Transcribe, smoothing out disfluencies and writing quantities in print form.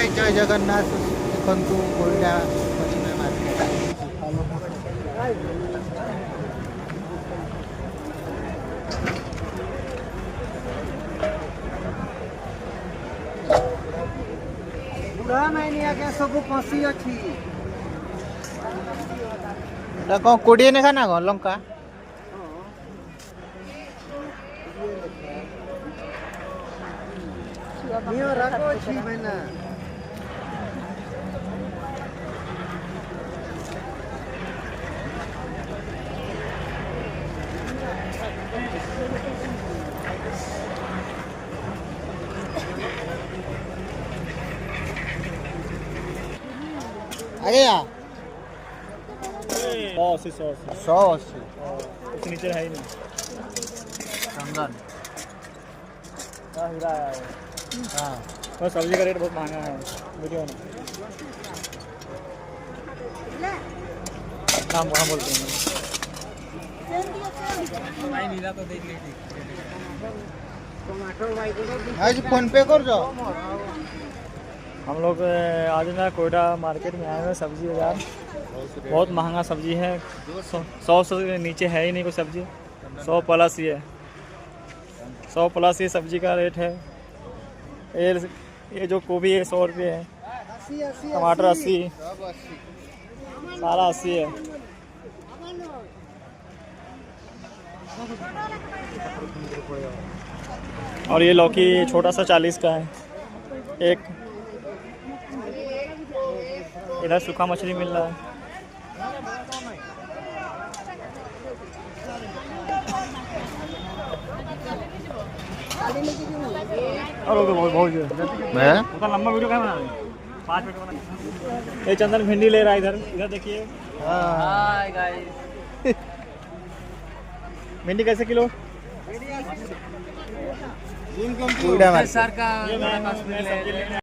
हाय जय जगन्नाथ देखु कोईटा मछली मार्केट बुढ़ा मैंने आगे सब फसी अच्छी कौन कोड़े ने खाना कौन लंका रखो अच्छी मैंने आ गया 100 उसके नीचे है ही नहीं चंदन हीरा आया है। हाँ और सब्जी का रेट बहुत महंगा है वीडियो में नाम वहाँ बोलते हैं आज फोन पे कर दो हम लोग आज ना कोयटा मार्केट में आए हुए सब्जी बाजार बहुत महंगा सब्जी है 100 से नीचे है ही नहीं कोई सब्जी 100 प्लस ही है 100 प्लस ये सब्जी का रेट है ये जो गोभी है 100 रुपये है टमाटर 80 सारा 80 है और ये लौकी छोटा सा 40 का है एक इधर सूखा मछली मिल रहा है और बहुत मैं उतना लंबा वीडियो क्या बना रहे हैं 5 मिनट बना ये चंदन भिंडी ले रहा है इधर देखिए हाय गाइस भिंडी कैसे किलो कोईटा सर का ये